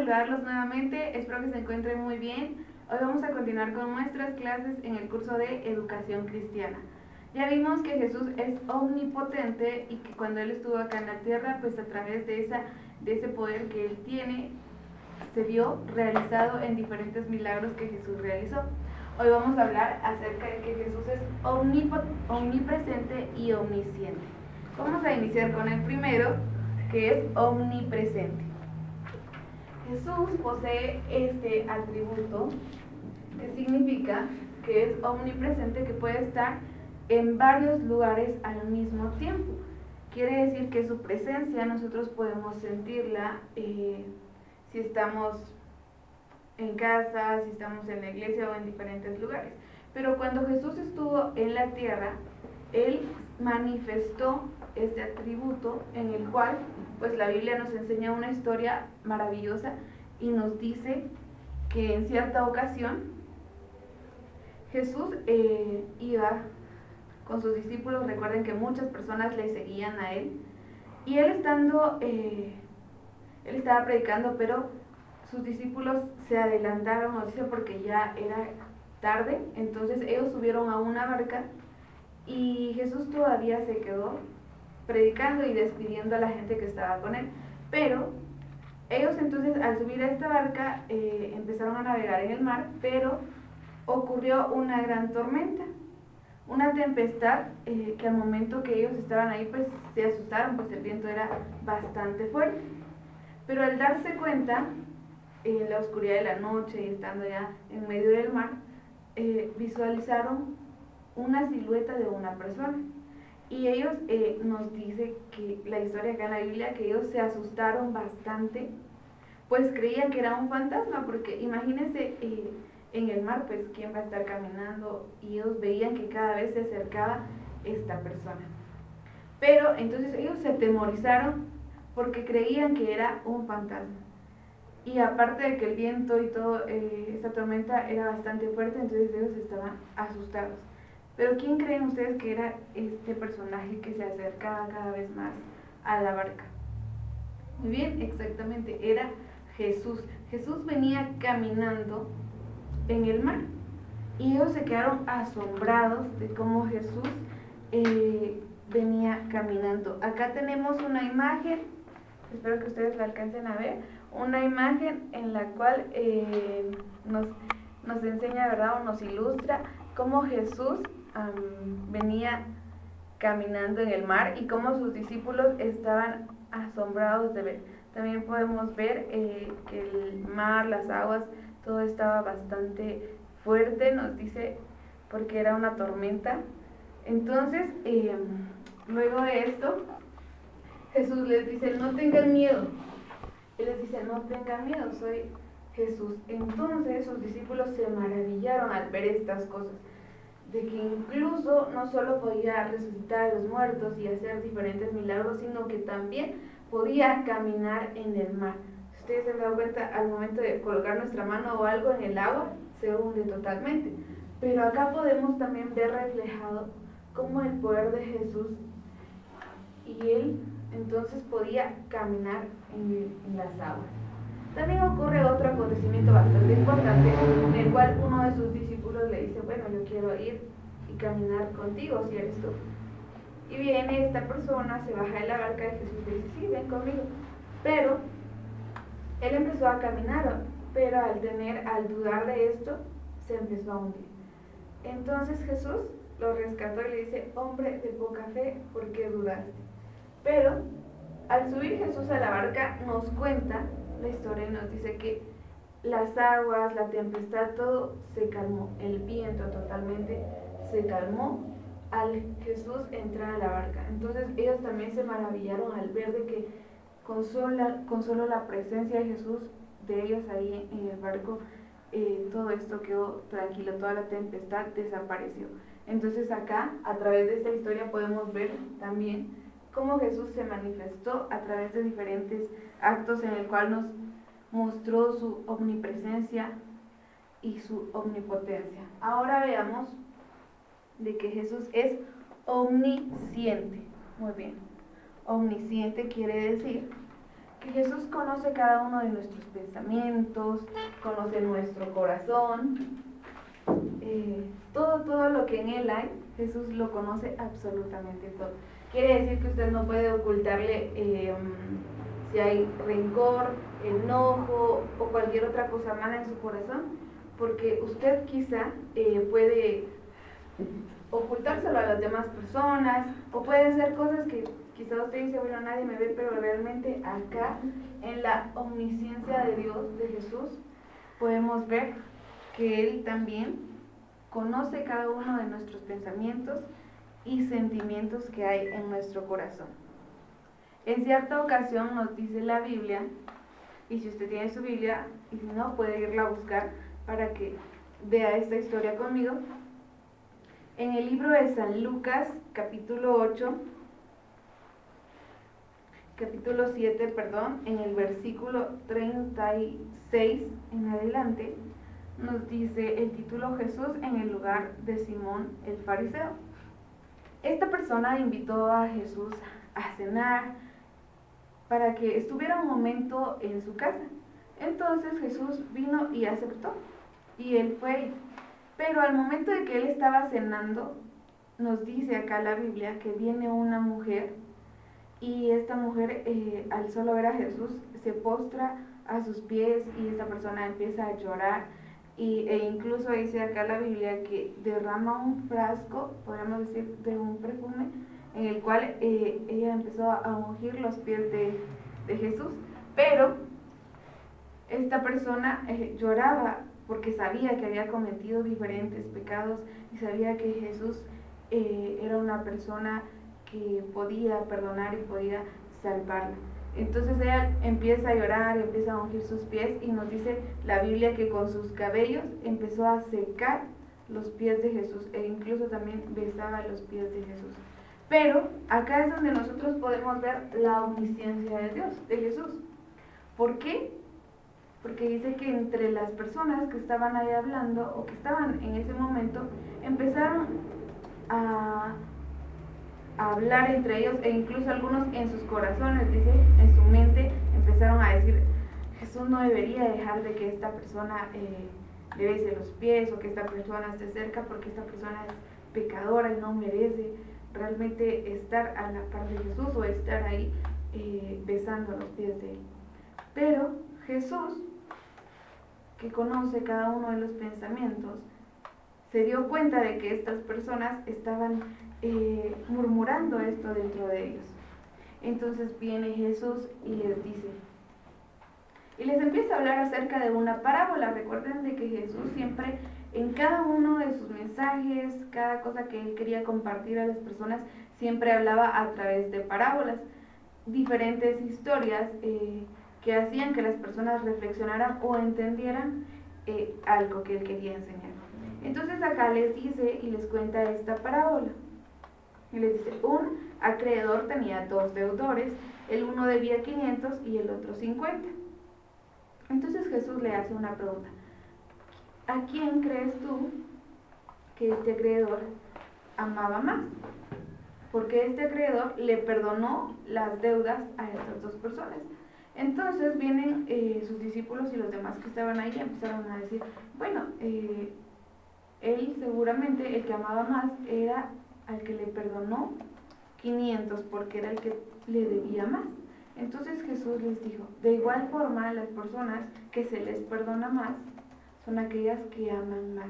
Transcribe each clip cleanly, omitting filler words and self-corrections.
saludarlos nuevamente, espero que se encuentren muy bien. Hoy vamos a continuar con nuestras clases en el curso de Educación Cristiana. Ya vimos que Jesús es omnipotente y que cuando Él estuvo acá en la tierra, pues a través de ese poder que Él tiene, se vio realizado en diferentes milagros que Jesús realizó. Hoy vamos a hablar acerca de que Jesús es omnipresente y omnisciente. Vamos a iniciar con el primero, que es omnipresente. Jesús posee este atributo que significa que es omnipresente, que puede estar en varios lugares al mismo tiempo. Quiere decir que su presencia nosotros podemos sentirla si estamos en casa, si estamos en la iglesia o en diferentes lugares. Pero cuando Jesús estuvo en la tierra, Él manifestó este atributo en el cual, pues la Biblia nos enseña una historia maravillosa y nos dice que en cierta ocasión Jesús iba con sus discípulos. Recuerden que muchas personas le seguían a Él, y Él estaba predicando, pero sus discípulos se adelantaron, nos dice, porque ya era tarde. Entonces ellos subieron a una barca y Jesús todavía se quedó predicando y despidiendo a la gente que estaba con él. Pero ellos entonces, al subir a esta barca, empezaron a navegar en el mar, pero ocurrió una gran tormenta, una tempestad, que al momento que ellos estaban ahí, pues se asustaron, pues el viento era bastante fuerte. Pero al darse cuenta, en la oscuridad de la noche y estando ya en medio del mar, visualizaron una silueta de una persona. Y ellos, nos dice que la historia acá en la Biblia, que ellos se asustaron bastante, pues creían que era un fantasma, porque imagínense, en el mar, pues quién va a estar caminando, y ellos veían que cada vez se acercaba esta persona. Pero entonces ellos se atemorizaron porque creían que era un fantasma. Y aparte de que el viento y todo, esta tormenta era bastante fuerte, entonces ellos estaban asustados. Pero ¿quién creen ustedes que era este personaje que se acercaba cada vez más a la barca? Muy bien, exactamente, era Jesús. Jesús venía caminando en el mar y ellos se quedaron asombrados de cómo Jesús venía caminando. Acá tenemos una imagen, espero que ustedes la alcancen a ver, una imagen en la cual nos enseña, ¿verdad?, o nos ilustra cómo Jesús venía caminando en el mar y cómo sus discípulos estaban asombrados de ver. También podemos ver que el mar, las aguas, todo estaba bastante fuerte, nos dice, porque era una tormenta. Entonces, luego de esto, Jesús les dice, no tengan miedo. Él les dice, no tengan miedo, soy Jesús. Entonces sus discípulos se maravillaron al ver estas cosas, de que incluso no solo podía resucitar a los muertos y hacer diferentes milagros, sino que también podía caminar en el mar. Si ustedes se han dado cuenta, al momento de colocar nuestra mano o algo en el agua, se hunde totalmente. Pero acá podemos también ver reflejado cómo el poder de Jesús, y Él entonces podía caminar en las aguas. También ocurre otro acontecimiento bastante importante, en el cual uno de sus discípulos le dice, bueno, yo quiero ir y caminar contigo, si eres tú. Y viene esta persona, se baja de la barca y Jesús le dice, sí, ven conmigo. Pero él empezó a caminar, pero al dudar de esto, se empezó a hundir. Entonces Jesús lo rescató y le dice, hombre de poca fe, ¿por qué dudaste? Pero al subir Jesús a la barca, nos cuenta la historia y nos dice que las aguas, la tempestad, todo se calmó, el viento totalmente se calmó al Jesús entrar a la barca. Entonces ellos también se maravillaron al ver de que con solo la presencia de Jesús, de ellos ahí en el barco, todo esto quedó tranquilo, toda la tempestad desapareció. Entonces acá, a través de esta historia, podemos ver también cómo Jesús se manifestó a través de diferentes actos en el cual nos mostró su omnipresencia y su omnipotencia. Ahora veamos de que Jesús es omnisciente. Muy bien. Omnisciente quiere decir que Jesús conoce cada uno de nuestros pensamientos, conoce nuestro corazón, todo lo que en Él hay, Jesús lo conoce absolutamente todo. Quiere decir que usted no puede ocultarle si hay rencor, enojo o cualquier otra cosa mala en su corazón, porque usted quizá puede ocultárselo a las demás personas, o puede hacer cosas que quizá usted dice, bueno, nadie me ve, pero realmente acá, en la omnisciencia de Dios, de Jesús, podemos ver que Él también conoce cada uno de nuestros pensamientos y sentimientos que hay en nuestro corazón. En cierta ocasión nos dice la Biblia, y si usted tiene su Biblia, y si no, puede irla a buscar para que vea esta historia conmigo. En el libro de San Lucas, capítulo 7, en el versículo 36 en adelante, nos dice el título Jesús en el lugar de Simón el fariseo. Esta persona invitó a Jesús a cenar para que estuviera un momento en su casa. Entonces Jesús vino y aceptó, y él fue. Pero al momento de que él estaba cenando, nos dice acá la Biblia que viene una mujer, y esta mujer al solo ver a Jesús se postra a sus pies, y esta persona empieza a llorar, e incluso dice acá la Biblia que derrama un frasco, podríamos decir, de un perfume, en el cual ella empezó a ungir los pies de Jesús. Pero esta persona lloraba porque sabía que había cometido diferentes pecados y sabía que Jesús era una persona que podía perdonar y podía salvarla. Entonces ella empieza a llorar, empieza a ungir sus pies, y nos dice la Biblia que con sus cabellos empezó a secar los pies de Jesús, e incluso también besaba los pies de Jesús. Pero acá es donde nosotros podemos ver la omnisciencia de Dios, de Jesús. ¿Por qué? Porque dice que entre las personas que estaban ahí hablando, o que estaban en ese momento, empezaron a hablar entre ellos, e incluso algunos en sus corazones, dice, en su mente, empezaron a decir, Jesús no debería dejar de que esta persona le bese los pies, o que esta persona esté cerca, porque esta persona es pecadora y no merece realmente estar a la par de Jesús, o estar ahí besando los pies de él. Pero Jesús, que conoce cada uno de los pensamientos, se dio cuenta de que estas personas estaban murmurando esto dentro de ellos. Entonces viene Jesús y les dice, y les empieza a hablar acerca de una parábola. Recuerden de que Jesús siempre, en cada uno de sus mensajes, cada cosa que él quería compartir a las personas, siempre hablaba a través de parábolas, diferentes historias que hacían que las personas reflexionaran o entendieran algo que él quería enseñar. Entonces acá les dice y les cuenta esta parábola. Y les dice, un acreedor tenía 2 deudores, el uno debía 500 y el otro 50. Entonces Jesús le hace una pregunta. ¿A quién crees tú que este acreedor amaba más? Porque este acreedor le perdonó las deudas a estas 2 personas. Entonces vienen sus discípulos y los demás que estaban ahí y empezaron a decir, bueno, él seguramente, el que amaba más, era al que le perdonó 500, porque era el que le debía más. Entonces Jesús les dijo, de igual forma las personas que se les perdona más son aquellas que aman más.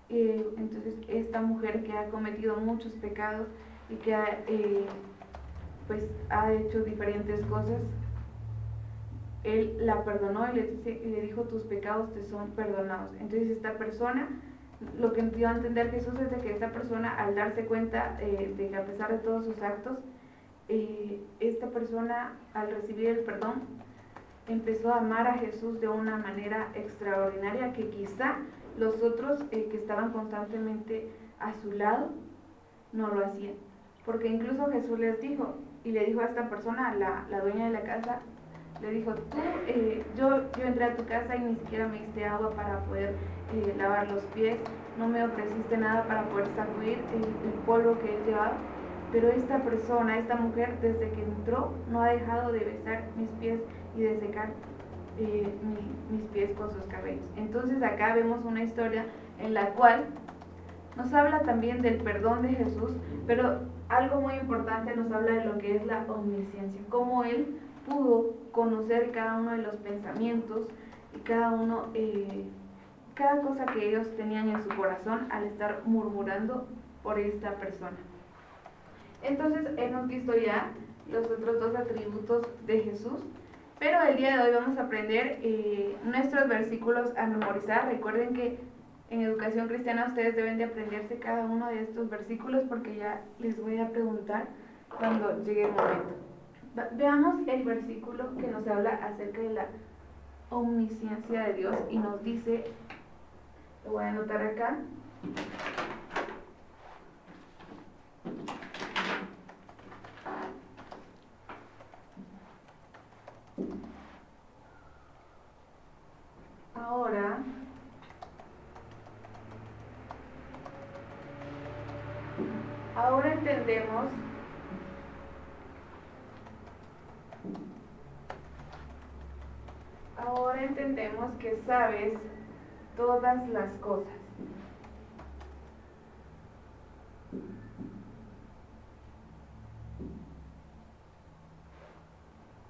Entonces esta mujer que ha cometido muchos pecados y que ha hecho diferentes cosas, él la perdonó y le dijo, tus pecados te son perdonados. Entonces esta persona, lo que dio a entender Jesús es de que esta persona, al darse cuenta de que a pesar de todos sus actos, esta persona, al recibir el perdón, empezó a amar a Jesús de una manera extraordinaria que quizá los otros que estaban constantemente a su lado no lo hacían. Porque incluso Jesús les dijo, y le dijo a esta persona, la dueña de la casa, le dijo, tú, yo entré a tu casa y ni siquiera me diste agua para poder lavar los pies, no me ofreciste nada para poder sacudir el polvo que él llevaba, pero esta persona, esta mujer, desde que entró, no ha dejado de besar mis pies y de secar mis pies con sus cabellos. Entonces acá vemos una historia en la cual nos habla también del perdón de Jesús, pero algo muy importante, nos habla de lo que es la omnisciencia, cómo Él pudo conocer cada uno de los pensamientos y cada cosa que ellos tenían en su corazón al estar murmurando por esta persona. Entonces hemos visto ya los otros dos atributos de Jesús, pero el día de hoy vamos a aprender nuestros versículos a memorizar. Recuerden que en educación cristiana ustedes deben de aprenderse cada uno de estos versículos porque ya les voy a preguntar cuando llegue el momento. Veamos el versículo que nos habla acerca de la omnisciencia de Dios y nos dice, lo voy a anotar acá. Ahora entendemos que sabes todas las cosas.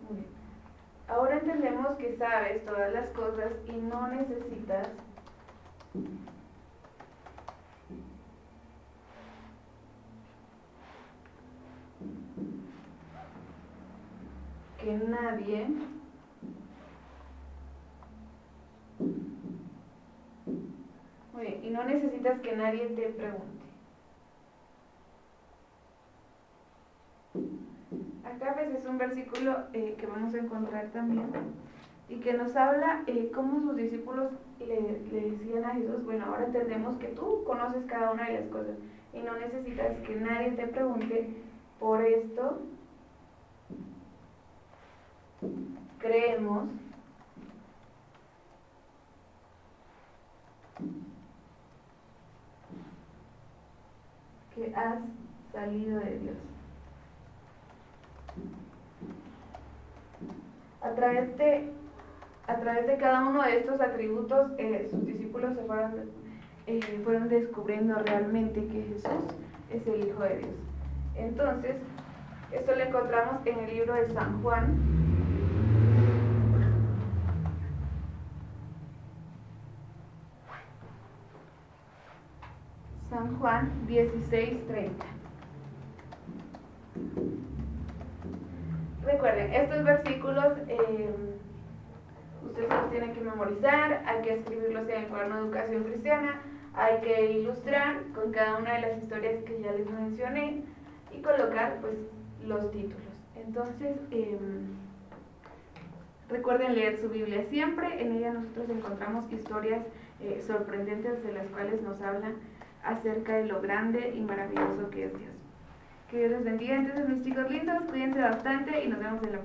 Muy bien. Ahora entendemos que sabes todas las cosas y no necesitas que nadie te pregunte. Acá pues es un versículo que vamos a encontrar también y que nos habla cómo sus discípulos le decían a Jesús, bueno, ahora entendemos que tú conoces cada una de las cosas y no necesitas que nadie te pregunte, por esto creemos que has salido de Dios. A través de cada uno de estos atributos, sus discípulos fueron descubriendo realmente que Jesús es el Hijo de Dios. Entonces, esto lo encontramos en el libro de San Juan. San Juan 16:30. Recuerden, estos versículos ustedes los tienen que memorizar, hay que escribirlos en el cuaderno de educación cristiana, hay que ilustrar con cada una de las historias que ya les mencioné y colocar pues los títulos. Entonces, recuerden leer su Biblia siempre, en ella nosotros encontramos historias sorprendentes de las cuales nos hablan acerca de lo grande y maravilloso que es Dios. Que Dios les bendiga. Entonces, mis chicos lindos, cuídense bastante y nos vemos en la próxima.